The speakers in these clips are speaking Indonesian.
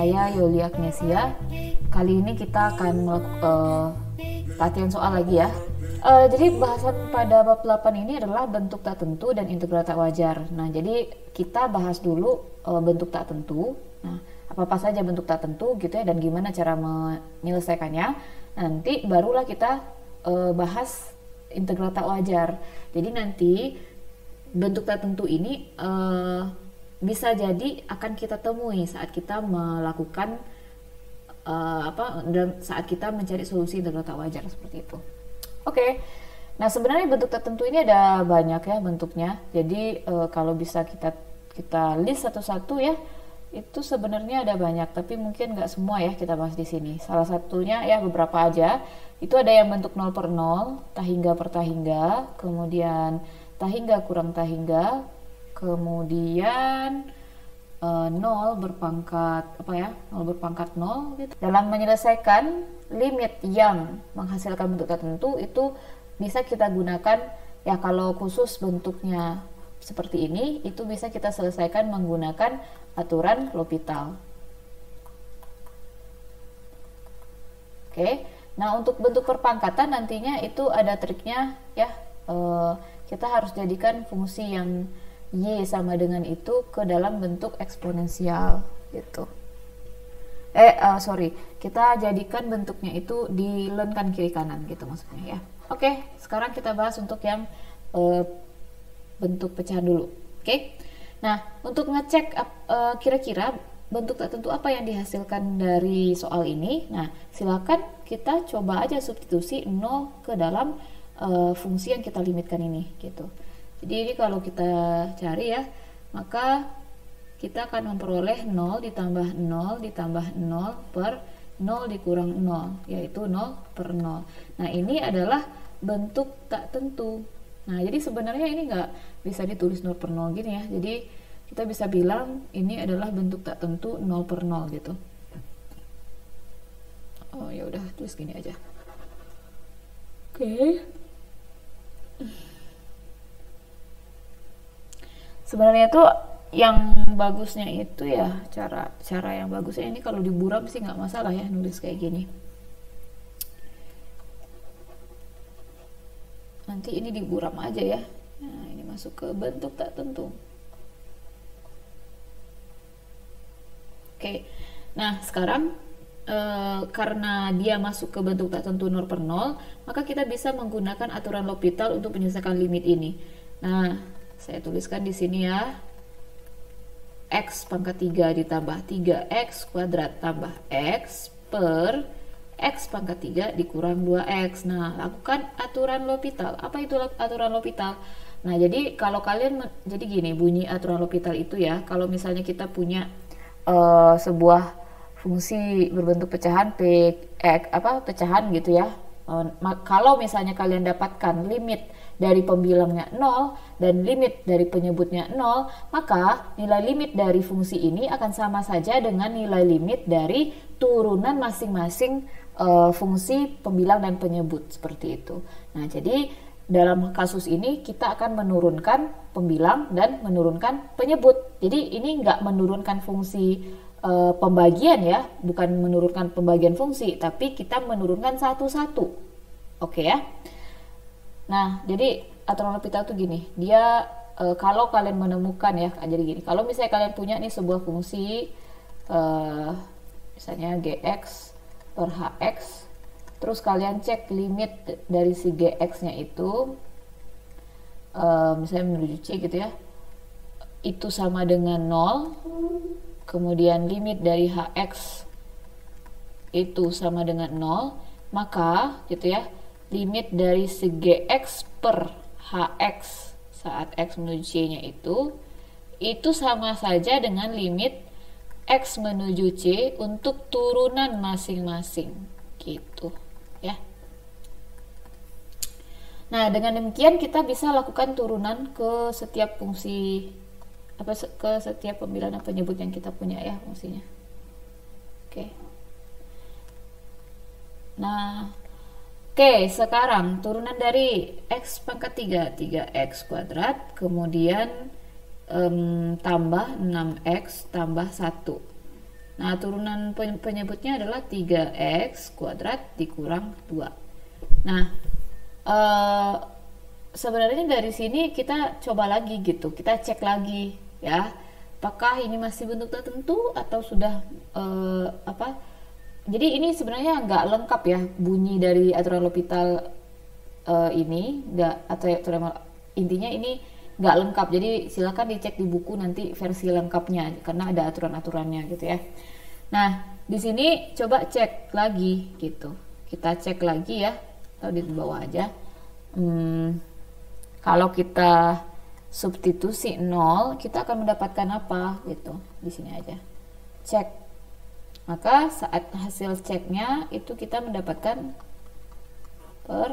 saya Yulia Agnesia. Kali ini kita akan latihan soal lagi ya. Jadi bahasan pada bab 8 ini adalah bentuk tak tentu dan integral tak wajar. Nah, jadi kita bahas dulu bentuk tak tentu. Nah, apa-apa saja bentuk tak tentu gitu ya, dan gimana cara menyelesaikannya. Nanti barulah kita bahas integral tak wajar. Jadi nanti bentuk tak tentu ini bisa jadi akan kita temui saat kita melakukan saat kita mencari solusi integral tak wajar seperti itu. Oke. Nah, sebenarnya bentuk tertentu ini ada banyak ya bentuknya. Jadi kalau bisa kita list satu-satu ya, itu sebenarnya ada banyak, tapi mungkin nggak semua ya kita bahas di sini. Salah satunya ya beberapa aja. Itu ada yang bentuk 0 per 0, tahingga per tahingga, kemudian tahingga kurang tahingga, kemudian 0 berpangkat 0 berpangkat 0 gitu. Dalam menyelesaikan limit yang menghasilkan bentuk tertentu itu bisa kita gunakan ya, kalau khusus bentuknya seperti ini itu bisa kita selesaikan menggunakan aturan L'Hopital. Oke. Nah, untuk bentuk perpangkatan nantinya itu ada triknya ya. Kita harus jadikan fungsi yang Y sama dengan itu ke dalam bentuk eksponensial gitu. Kita jadikan bentuknya itu di len kan kiri kanan gitu maksudnya ya. Oke, sekarang kita bahas untuk yang bentuk pecahan dulu. Oke. Nah, untuk ngecek kira-kira bentuk tertentu apa yang dihasilkan dari soal ini. Nah, silakan kita coba aja substitusi 0 ke dalam fungsi yang kita limitkan ini gitu. Jadi ini kalau kita cari ya, maka kita akan memperoleh 0 ditambah 0 ditambah 0 per 0 dikurang 0, yaitu 0 per 0. Nah, ini adalah bentuk tak tentu. Nah, jadi sebenarnya ini nggak bisa ditulis 0 per 0 gini ya. Jadi kita bisa bilang ini adalah bentuk tak tentu 0 per 0 gitu. Oh ya udah, tulis gini aja. Oke. Sebenarnya tuh yang bagusnya itu ya cara yang bagusnya ini kalau diburam sih nggak masalah ya nulis kayak gini. Nanti ini diburam aja ya. Nah, ini masuk ke bentuk tak tentu. Oke. Nah, sekarang karena dia masuk ke bentuk tak tentu 0 per 0, maka kita bisa menggunakan aturan L'Hopital untuk menyelesaikan limit ini. Nah, saya tuliskan di sini ya. X pangkat 3 ditambah 3x kuadrat tambah x per x pangkat 3 dikurang 2x. Nah, lakukan aturan L'Hopital. Apa itu aturan L'Hopital? Nah, jadi kalau kalian jadi gini bunyi aturan L'Hopital itu ya. Kalau misalnya kita punya sebuah fungsi berbentuk pecahan pecahan gitu ya. Kalau misalnya kalian dapatkan limit dari pembilangnya 0 dan limit dari penyebutnya 0, maka nilai limit dari fungsi ini akan sama saja dengan nilai limit dari turunan masing-masing fungsi pembilang dan penyebut seperti itu. Nah, jadi dalam kasus ini kita akan menurunkan pembilang dan menurunkan penyebut. Jadi ini nggak menurunkan fungsi pembagian ya, bukan menurunkan pembagian fungsi, tapi kita menurunkan satu-satu. Oke ya. Nah, jadi aturan L'Hopital tuh gini, dia kalau kalian menemukan ya, jadi gini, kalau misalnya kalian punya nih sebuah fungsi misalnya gx per hx, terus kalian cek limit dari si gx-nya itu misalnya menuju c gitu ya, itu sama dengan 0, kemudian limit dari hx itu sama dengan 0, maka gitu ya, limit dari segi x per hx saat x menuju c-nya itu sama saja dengan limit x menuju c untuk turunan masing-masing gitu ya. Nah, dengan demikian kita bisa lakukan turunan ke setiap fungsi ke setiap pembilang dan penyebut yang kita punya ya fungsinya. Oke. Nah, oke, sekarang turunan dari x pangkat 3, 3x kuadrat, kemudian tambah 6x tambah 1. Nah, turunan penyebutnya adalah 3x kuadrat dikurang 2. Nah, sebenarnya dari sini kita coba lagi gitu, kita cek lagi ya, apakah ini masih bentuk tertentu atau sudah jadi ini sebenarnya nggak lengkap ya bunyi dari aturan L'Hopital ini, nggak, atau intinya ini nggak lengkap, jadi silakan dicek di buku nanti versi lengkapnya karena ada aturan-aturannya gitu ya. Nah, di sini coba cek lagi gitu, kita cek lagi ya, atau di bawah aja. Kalau kita substitusi 0, kita akan mendapatkan apa gitu, di sini aja cek. Maka saat hasil ceknya itu kita mendapatkan per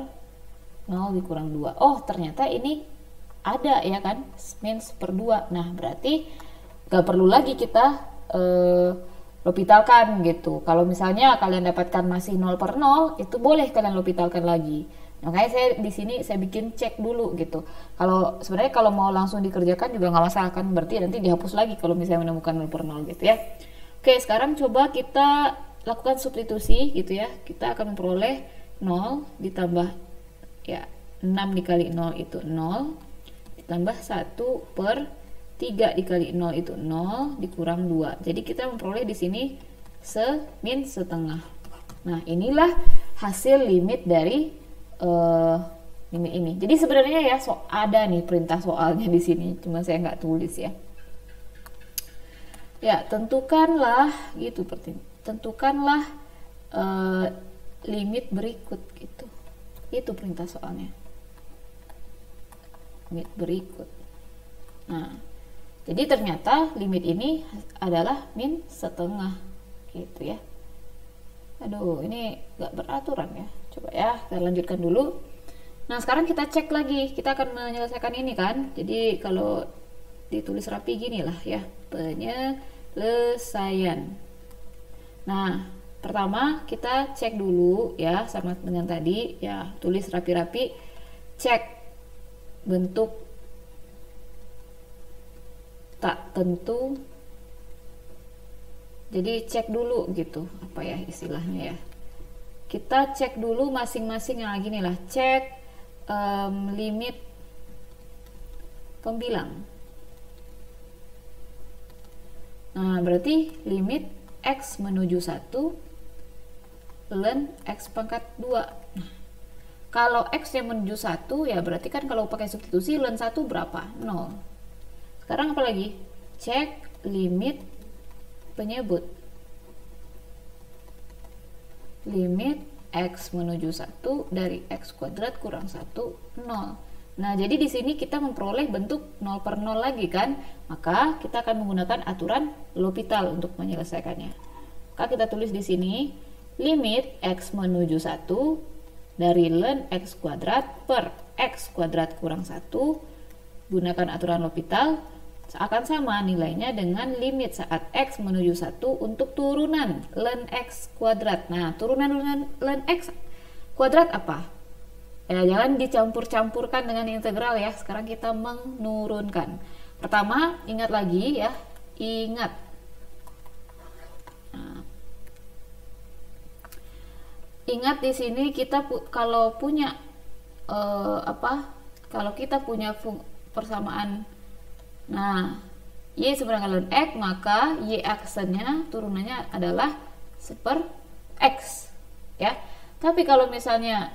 0 dikurang 2. Oh, ternyata ini ada ya kan, min 1/2. Nah, berarti gak perlu lagi kita L'Hopitalkan gitu. Kalau misalnya kalian dapatkan masih 0/0, itu boleh kalian L'Hopitalkan lagi. Makanya saya di sini saya bikin cek dulu gitu. Kalau sebenarnya kalau mau langsung dikerjakan juga nggak masalah kan, berarti nanti dihapus lagi kalau misalnya menemukan 0/0 gitu ya. Oke, sekarang coba kita lakukan substitusi gitu ya. Kita akan memperoleh 0 ditambah ya 6 dikali 0 itu 0, ditambah 1/3 dikali 0 itu 0 dikurang 2. Jadi kita memperoleh di sini min setengah. Nah, inilah hasil limit dari limit ini. Jadi sebenarnya ya ada nih perintah soalnya di sini, cuma saya nggak tulis ya. Ya, tentukanlah gitu, tentukanlah limit berikut gitu. Itu perintah soalnya. Limit berikut. Nah, jadi ternyata limit ini adalah min setengah gitu ya. Aduh, ini nggak beraturan ya. Coba ya, kita lanjutkan dulu. Nah, sekarang kita cek lagi. Kita akan menyelesaikan ini kan. Jadi kalau ditulis rapi gini lah ya, penyelesaian. Nah, pertama kita cek dulu ya, sama dengan tadi ya, tulis rapi-rapi, cek bentuk tak tentu. Jadi cek dulu gitu, apa ya istilahnya ya, kita cek dulu masing-masing. Nah, gini lah, cek limit pembilang. Nah, berarti limit x menuju 1 ln x pangkat 2. Nah, kalau x yang menuju 1 ya berarti kan kalau pakai substitusi ln 1 berapa? 0. Sekarang apa lagi? Cek limit penyebut. Limit x menuju 1 dari x kuadrat kurang 1, 0. Nah, jadi di sini kita memperoleh bentuk 0/0 lagi kan? Maka kita akan menggunakan aturan L'Hopital untuk menyelesaikannya. Maka kita tulis di sini limit x menuju 1 dari ln x kuadrat per x kuadrat kurang 1, gunakan aturan L'Hopital, akan sama nilainya dengan limit saat x menuju 1 untuk turunan ln x kuadrat. Nah, turunan ln x kuadrat apa? Ya, jangan dicampur-campurkan dengan integral ya. Sekarang kita menurunkan. Pertama, ingat lagi ya, ingat. Nah, ingat di sini kita kalau punya kalau kita punya persamaan, nah, y sama dengan ln x, maka y aksennya turunannya adalah 1/x ya. Tapi kalau misalnya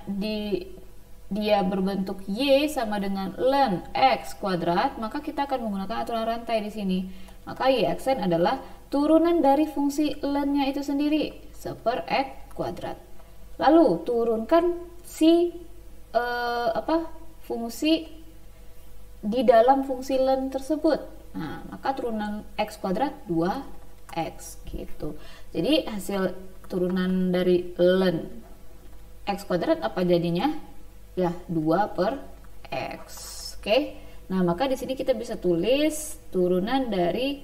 dia berbentuk y sama dengan ln x kuadrat, maka kita akan menggunakan aturan rantai di sini. Maka y aksen adalah turunan dari fungsi ln-nya itu sendiri, 1/x kuadrat. Lalu turunkan si fungsi di dalam fungsi ln tersebut. Nah, maka turunan x kuadrat 2x gitu. Jadi hasil turunan dari ln x kuadrat apa jadinya? Ya, 2/x. Oke. Nah, maka di sini kita bisa tulis turunan dari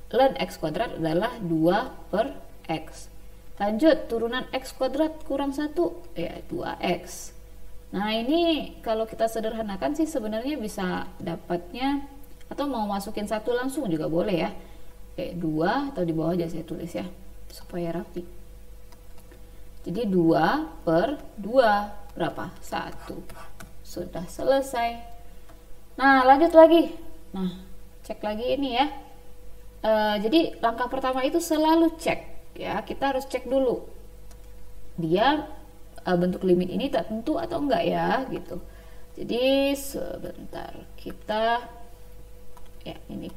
ln x kuadrat adalah 2/x. Lanjut, turunan x kuadrat kurang 1 ya 2x. Nah, ini kalau kita sederhanakan sih sebenarnya bisa dapatnya, atau mau masukin 1 langsung juga boleh ya. 2 atau di bawah aja saya tulis ya supaya rapi. Jadi 2 per 2 berapa? 1. Sudah selesai. Nah, lanjut lagi. Nah, cek lagi ini ya. Jadi langkah pertama itu selalu cek ya. Kita harus cek dulu dia bentuk limit ini tak tentu atau enggak ya gitu. Jadi sebentar kita ya, ini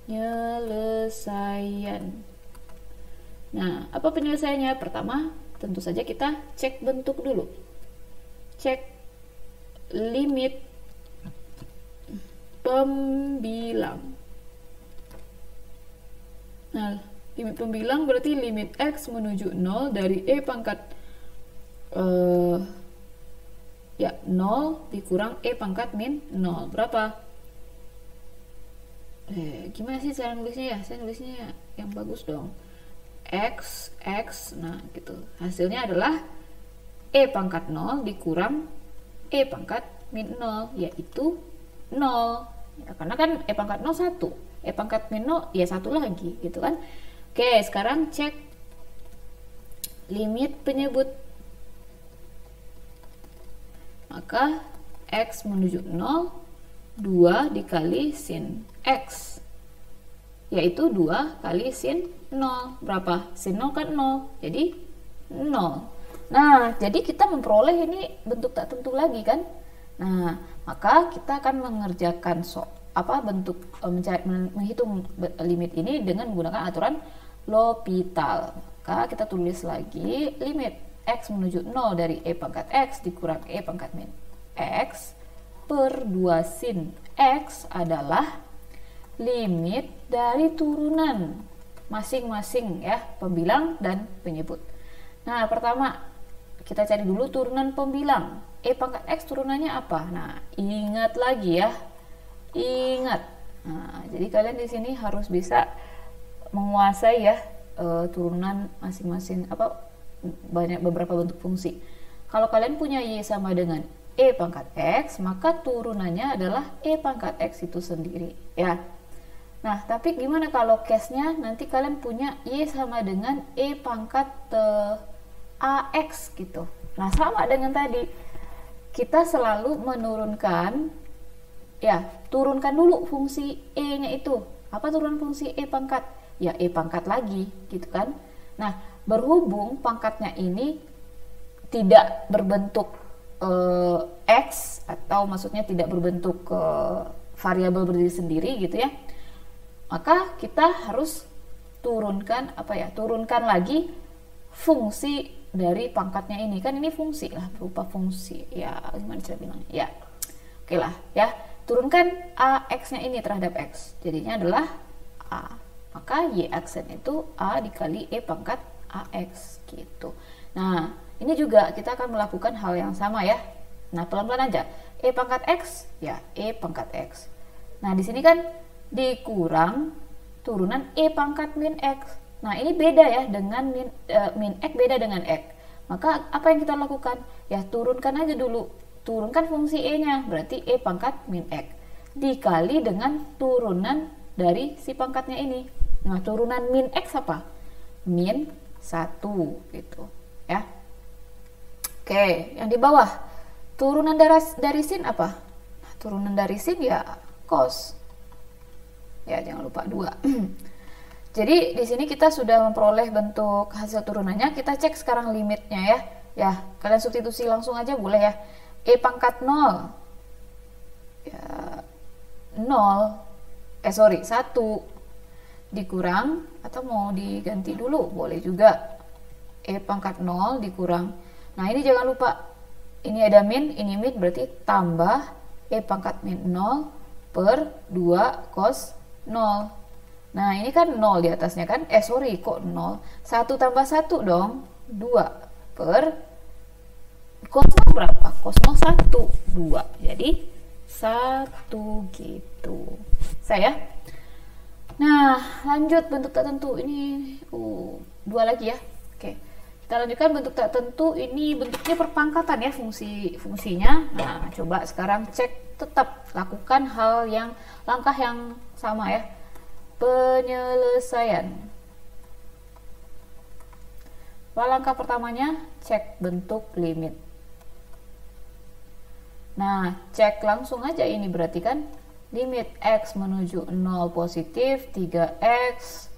penyelesaian. Nah, apa penyelesaiannya? Pertama, tentu saja kita cek bentuk dulu. Cek limit pembilang. Nah, limit pembilang berarti limit X menuju 0 dari E pangkat 0 dikurang E pangkat min 0. Berapa? Gimana sih cara nulisnya ya? Saya nulisnya yang bagus dong. X, nah gitu. Hasilnya adalah E pangkat 0 dikurang E pangkat min 0, yaitu 0. Ya, karena kan E pangkat 0 1. E pangkat min 0 ya 1 lagi gitu kan. Oke, sekarang cek limit penyebut. Maka X menuju 0, 2 dikali sin X, yaitu 2 kali sin 0. Berapa? Sin 0 kan 0, jadi 0. Nah, jadi kita memperoleh ini bentuk tak tentu lagi kan. Nah, maka kita akan mengerjakan bentuk menghitung limit ini dengan menggunakan aturan L'Hopital. Maka kita tulis lagi limit X menuju 0 dari E pangkat X dikurang E pangkat min X per 2 sin X adalah limit dari turunan masing-masing ya, pembilang dan penyebut. Nah, pertama kita cari dulu turunan pembilang. E pangkat X turunannya apa? Nah, ingat lagi ya. Ingat. Nah, jadi kalian di sini harus bisa menguasai ya turunan masing-masing beberapa bentuk fungsi. Kalau kalian punya Y sama dengan E pangkat X, maka turunannya adalah E pangkat X itu sendiri ya. Nah, tapi gimana kalau case-nya nanti kalian punya Y sama dengan E pangkat AX gitu. Nah, sama dengan tadi. Kita selalu menurunkan ya, turunkan dulu fungsi E-nya itu. Apa turunan fungsi E pangkat? Ya, E pangkat lagi gitu kan. Nah, berhubung pangkatnya ini tidak berbentuk X, atau maksudnya tidak berbentuk variabel berdiri sendiri gitu ya, maka kita harus turunkan turunkan lagi fungsi dari pangkatnya ini. Kan ini fungsi lah, berupa fungsi ya, gimana cara bilangnya ya. Oke lah ya, turunkan AX-nya ini terhadap X, jadinya adalah A. Maka Y aksen itu A dikali E pangkat AX gitu. Nah, ini juga kita akan melakukan hal yang sama ya. Nah, pelan-pelan aja. E pangkat X, ya E pangkat X. Nah, di sini kan dikurang turunan E pangkat min X. Nah, ini beda ya dengan min X beda dengan X. Maka apa yang kita lakukan? Ya, turunkan aja dulu. Turunkan fungsi E-nya, berarti E pangkat min X. Dikali dengan turunan dari si pangkatnya ini. Nah, turunan min X apa? Min 1 gitu ya. Oke, yang di bawah turunan dari sin apa? Nah, turunan dari sin ya cos. Ya, jangan lupa 2. Jadi di sini kita sudah memperoleh bentuk hasil turunannya. Kita cek sekarang limitnya ya. Ya, kalian substitusi langsung aja boleh ya. E pangkat 0. Ya, 1 dikurang, atau mau diganti dulu boleh juga, E pangkat 0 dikurang. Nah, ini jangan lupa, ini ada min, ini min, berarti tambah E pangkat min 0 per 2 cos 0. Nah, ini kan 0 di atasnya kan, kok 0, 1 tambah 1 dong, 2 per cos 0 berapa? Cos 0 1, 2, jadi 1 gitu. Saya. Nah, lanjut bentuk tak tentu. Ini 2 lagi ya. Oke. Kita lanjutkan bentuk tak tentu. Ini bentuknya perpangkatan ya, fungsinya. Nah, coba sekarang cek, tetap lakukan langkah yang sama ya. Penyelesaian. Langkah pertamanya, cek bentuk limit. Nah, cek langsung aja ini, berarti kan limit x menuju 0 positif 3x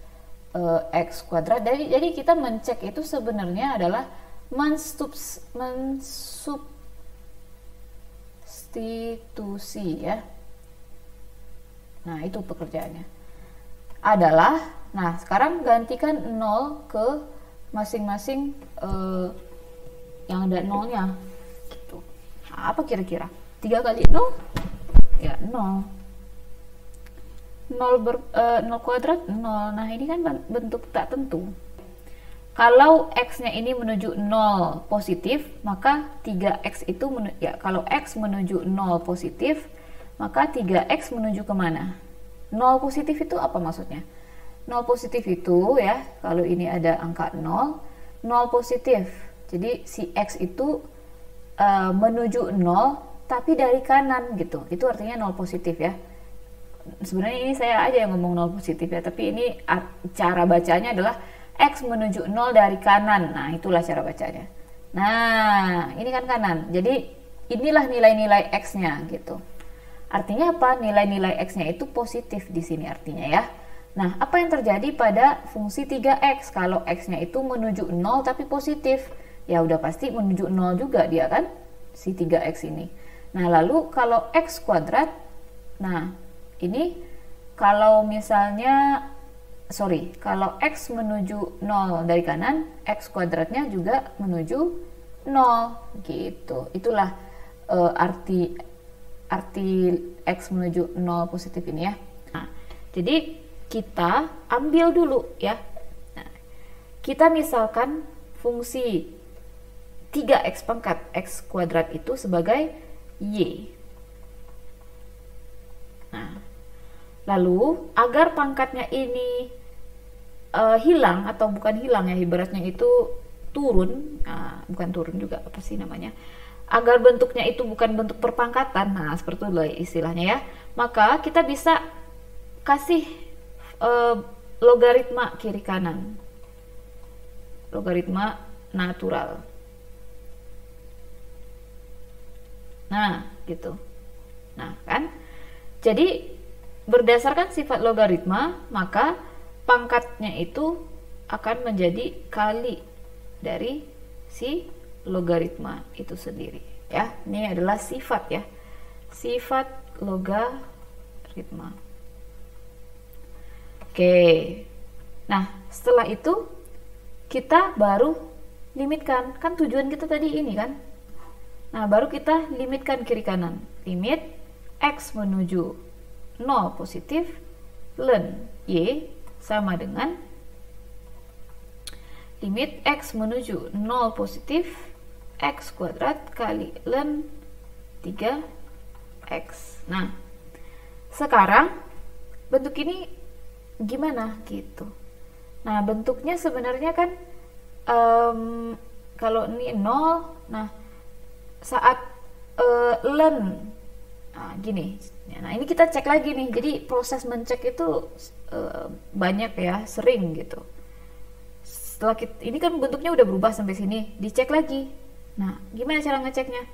x kuadrat. Jadi kita mencek itu sebenarnya adalah mensubstitusi ya. Nah, itu pekerjaannya. Nah, sekarang gantikan 0 ke masing-masing yang ada nolnya. Gitu. Nah, apa kira-kira? 3 kali 0? Ya, 0. 0 kuadrat 0. Nah, ini kan bentuk tak tentu. Kalau x-nya ini menuju 0 positif, maka 3x itu kalau x menuju 0 positif, maka 3x menuju kemana? 0 positif itu apa maksudnya? 0 positif itu ya, kalau ini ada angka 0 positif. Jadi si x itu menuju 0 tapi dari kanan gitu. Itu artinya 0 positif ya. Sebenarnya ini saya aja yang ngomong 0 positif ya, tapi ini cara bacanya adalah x menuju 0 dari kanan. Nah, itulah cara bacanya. Nah, ini kan kanan. Jadi inilah nilai-nilai x-nya gitu. Artinya apa? Nilai-nilai x-nya itu positif di sini artinya ya. Nah, apa yang terjadi pada fungsi 3x? Kalau x-nya itu menuju 0 tapi positif, ya udah pasti menuju 0 juga dia kan, si 3x ini. Nah, lalu kalau x kuadrat, nah ini kalau misalnya, kalau x menuju 0 dari kanan, x kuadratnya juga menuju 0 gitu. Itulah arti x menuju 0 positif ini ya. Nah, jadi kita ambil dulu ya. Nah, kita misalkan fungsi 3x pangkat x kuadrat itu sebagai y. Nah, lalu agar pangkatnya ini hilang atau bukan hilang ya, ibaratnya itu turun, bukan turun juga, apa sih namanya, agar bentuknya itu bukan bentuk perpangkatan, nah seperti itu istilahnya ya, maka kita bisa kasih logaritma kiri kanan, logaritma natural. Nah gitu. Nah kan, jadi berdasarkan sifat logaritma, maka pangkatnya itu akan menjadi kali dari si logaritma itu sendiri ya. Ini adalah sifat ya, sifat logaritma. Oke, nah setelah itu kita baru limitkan, kan tujuan kita tadi ini kan. Nah, baru kita limitkan kiri kanan, limit x menuju 0 positif ln y sama dengan limit x menuju 0 positif x kuadrat kali ln 3x. Nah, sekarang bentuk ini gimana gitu. Nah, bentuknya sebenarnya kan kalau ini 0, nah saat ln gini. Nah, ini kita cek lagi nih. Jadi proses mencek itu banyak ya, sering gitu. Setelah ini kan bentuknya udah berubah sampai sini, dicek lagi. Nah, gimana cara ngeceknya?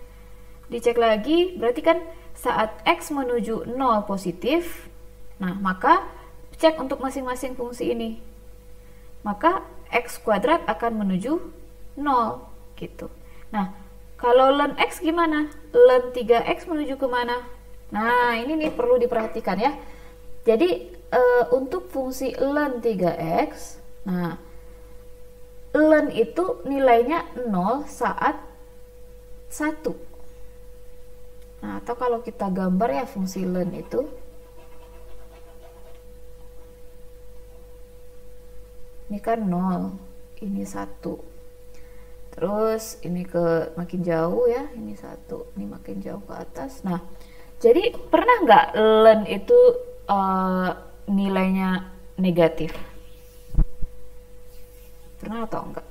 Dicek lagi, berarti kan saat x menuju 0 positif, nah maka cek untuk masing-masing fungsi ini. Maka x kuadrat akan menuju 0 gitu. Nah, kalau ln x gimana? Ln 3x menuju kemana? Nah, ini nih perlu diperhatikan ya. Jadi untuk fungsi ln 3x, nah ln itu nilainya 0 saat 1. Nah, atau kalau kita gambar ya fungsi ln itu, ini kan 0, ini 1. Terus ini ke makin jauh ya, ini 1, ini makin jauh ke atas. Nah, jadi pernah nggak ln itu nilainya negatif? Pernah atau enggak?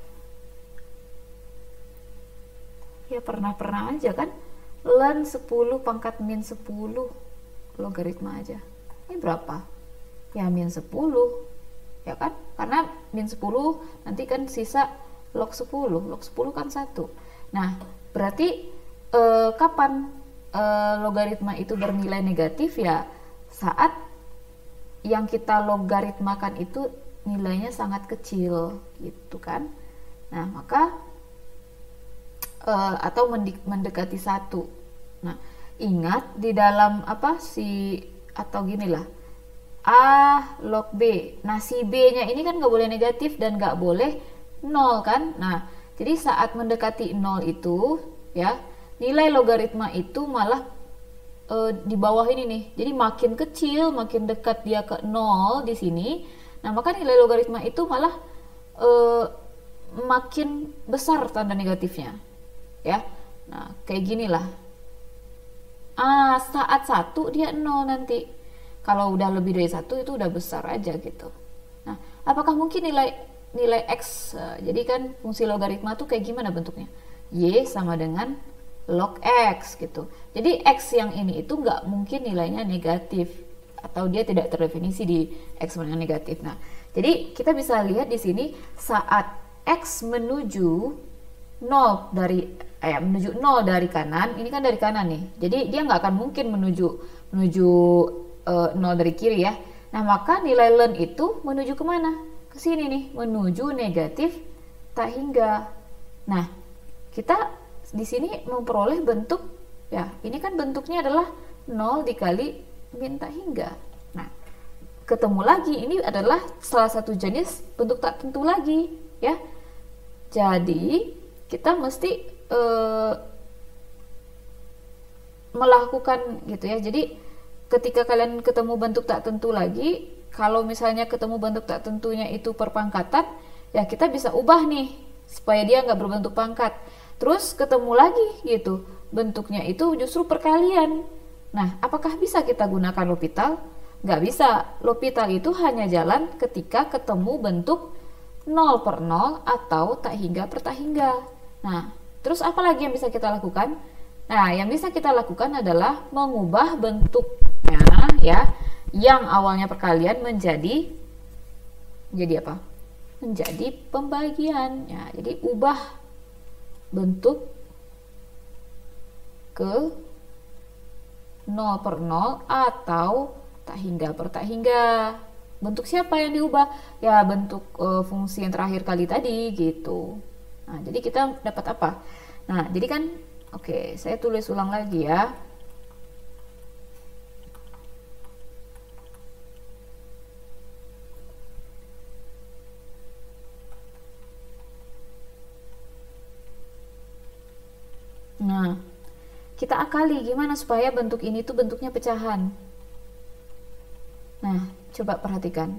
Ya pernah-pernah aja kan. Ln 10 pangkat min 10 logaritma aja. Ini berapa? ya min 10, ya kan? Karena min 10 nanti kan sisa log 10, log 10 kan 1. Nah, berarti kapan logaritma itu bernilai negatif? Ya saat yang kita logaritmakan itu nilainya sangat kecil, gitu kan? Nah, maka atau mendekati 1. Nah, ingat di dalam atau gini lah, A log B. Nah, si B-nya ini kan nggak boleh negatif dan nggak boleh 0 kan? Nah, jadi saat mendekati 0 itu, ya, nilai logaritma itu malah di bawah ini nih. Jadi makin kecil, makin dekat dia ke 0 di sini. Nah, maka nilai logaritma itu malah makin besar tanda negatifnya. Ya. Nah, kayak gini lah. Saat 1 dia 0 nanti. Kalau udah lebih dari 1 itu udah besar aja gitu. Nah, apakah mungkin nilai X, jadi kan fungsi logaritma tuh kayak gimana bentuknya? Y sama dengan log X gitu. Jadi X yang ini itu nggak mungkin nilainya negatif, atau dia tidak terdefinisi di eksponen negatif. Nah, jadi kita bisa lihat di sini saat X menuju 0 dari kanan, ini kan dari kanan nih. Jadi dia nggak akan mungkin menuju 0 dari kiri ya. Nah, maka nilai ln itu menuju kemana? Ke sini nih, menuju negatif tak hingga. Nah, kita di sini memperoleh bentuk, ya ini kan bentuknya adalah 0 dikali min tak hingga. Nah, ketemu lagi, ini adalah salah satu jenis bentuk tak tentu lagi ya. Jadi kita mesti melakukan gitu ya. Jadi ketika kalian ketemu bentuk tak tentu lagi, kalau misalnya ketemu bentuk tak tentunya itu perpangkatan, ya kita bisa ubah nih supaya dia nggak berbentuk pangkat. Terus ketemu lagi gitu, bentuknya itu justru perkalian. Nah, apakah bisa kita gunakan L'Hopital? Nggak bisa. L'Hopital itu hanya jalan ketika ketemu bentuk 0 per 0 atau tak hingga per tak hingga. Nah, terus apa lagi yang bisa kita lakukan? Nah, yang bisa kita lakukan adalah mengubah bentuknya ya, yang awalnya perkalian menjadi apa? Menjadi pembagian. Ya, jadi ubah bentuk ke 0 per 0 atau tak hingga per tak hingga. Bentuk siapa yang diubah? Ya, bentuk fungsi yang terakhir kali tadi gitu. Nah, jadi kita dapat apa? Nah, jadi kan oke, saya tulis ulang lagi ya. Nah, kita akali gimana supaya bentuk ini tuh bentuknya pecahan. Nah, coba perhatikan.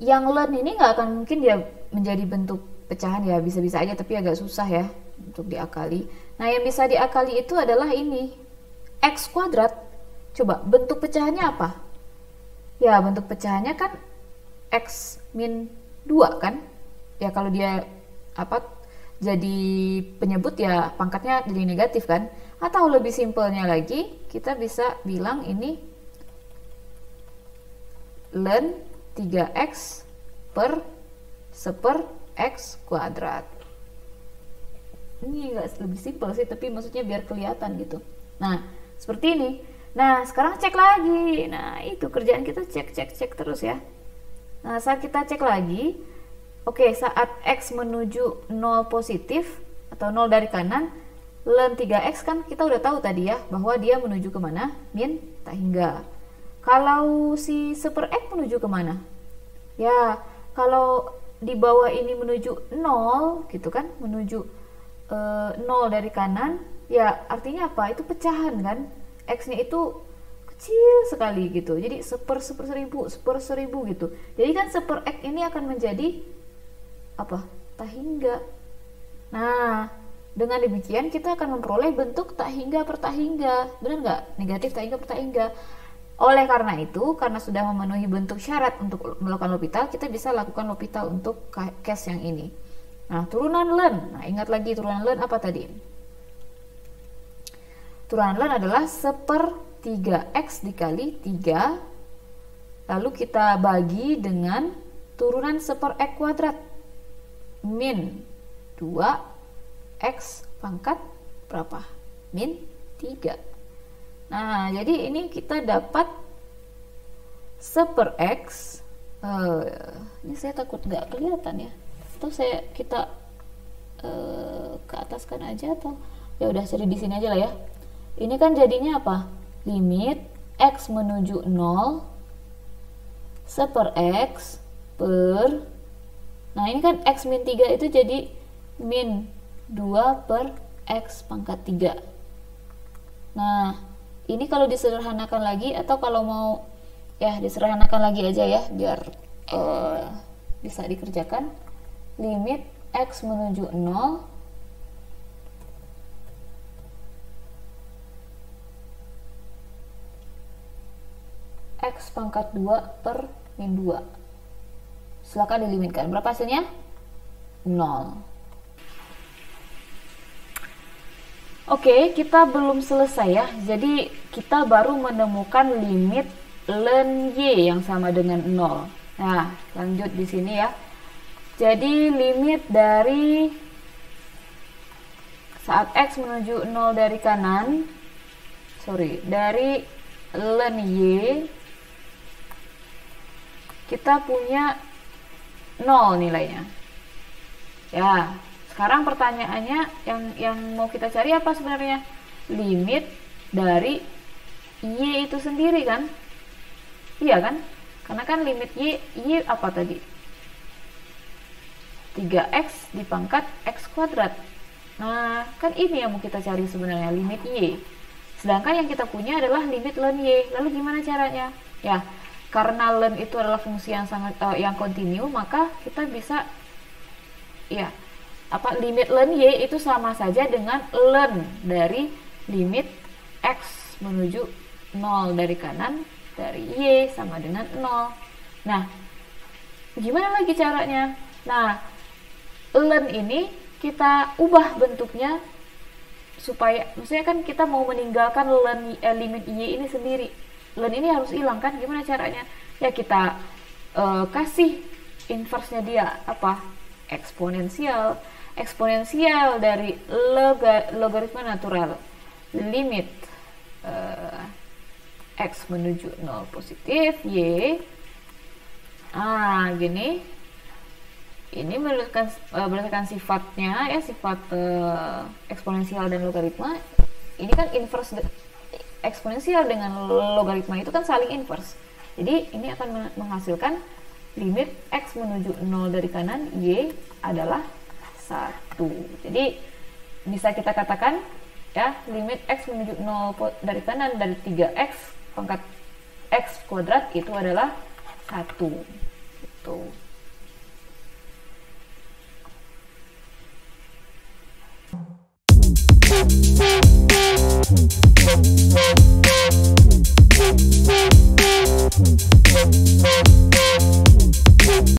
Yang ln ini nggak akan mungkin dia menjadi bentuk pecahan ya, bisa-bisa aja tapi agak susah ya untuk diakali. Nah, yang bisa diakali itu adalah ini, X kuadrat. Coba, bentuk pecahannya apa? Ya, bentuk pecahannya kan X min 2 kan? Ya, kalau dia jadi penyebut ya pangkatnya jadi negatif kan? Atau lebih simpelnya lagi, kita bisa bilang ini ln 3x per 1/4 x kuadrat. Ini nggak lebih simpel sih, tapi maksudnya biar kelihatan gitu. Nah, seperti ini. Nah, sekarang cek lagi. Nah, itu kerjaan kita cek terus ya. Nah, saat kita cek lagi, oke, saat x menuju 0 positif atau 0 dari kanan, ln 3x kan kita udah tahu tadi ya, bahwa dia menuju kemana? Min tak hingga. Kalau si 1/x menuju kemana? Ya, kalau di bawah ini menuju 0 gitu kan, menuju 0 dari kanan, ya artinya apa? Itu pecahan kan, x-nya itu kecil sekali gitu, jadi 1/1000 gitu. Jadi kan 1/x ini akan menjadi apa? Tak hingga. Nah, dengan demikian kita akan memperoleh bentuk tak hingga per tak hingga, benar nggak? Negatif tak hingga per tak hingga. Oleh karena itu, karena sudah memenuhi bentuk syarat untuk melakukan L'Hopital, kita bisa lakukan L'Hopital untuk case yang ini. Nah, turunan ln. Nah, ingat lagi turunan ln apa tadi? Turunan ln adalah 1/3x dikali 3 Lalu kita bagi dengan turunan 1/x kuadrat min 2x pangkat berapa? Min 3. Nah, jadi ini kita dapat 1/x. Ini saya takut nggak kelihatan ya. Atau kita ke ataskan aja, atau ya udah jadi di sini aja lah ya. Ini kan jadinya apa? Limit x menuju 0 1/x per, nah ini kan x min 3 itu jadi min 2/x pangkat 3. Nah, ini kalau disederhanakan lagi, atau kalau mau ya disederhanakan lagi aja ya biar bisa dikerjakan. Limit x menuju 0 x pangkat 2 per min 2. Silakan dilimitkan. Berapa hasilnya? 0. Oke, kita belum selesai ya. Jadi kita baru menemukan limit ln y yang sama dengan 0. Nah, lanjut di sini ya. Jadi limit dari saat x menuju 0 dari kanan, dari ln y, kita punya 0 nilainya. Ya, sekarang pertanyaannya yang mau kita cari apa sebenarnya? Limit dari y itu sendiri kan? Iya kan? Karena kan limit y apa tadi? 3x dipangkat x kuadrat. Nah, kan ini yang mau kita cari sebenarnya, limit y. Sedangkan yang kita punya adalah limit ln y. Lalu gimana caranya? Ya, karena ln itu adalah fungsi yang sangat yang kontinu, maka kita bisa limit ln y itu sama saja dengan ln dari limit x menuju 0 dari kanan dari y sama dengan 0. Nah, gimana lagi caranya? Nah, ln ini kita ubah bentuknya supaya, maksudnya kan kita mau meninggalkan limit y ini sendiri. Ln ini harus hilang kan? Gimana caranya? Ya kita kasih inverse-nya dia, apa? Eksponensial dari logaritma natural limit x menuju 0 positif y. Gini. Ini berdasarkan sifatnya ya, sifat eksponensial dan logaritma. Ini kan inverse eksponensial dengan logaritma itu kan saling inverse. Jadi ini akan menghasilkan limit x menuju 0 dari kanan y adalah 1. Jadi bisa kita katakan ya, limit x menuju 0 dari kanan dari 3x pangkat x kuadrat itu adalah 1. Gitu.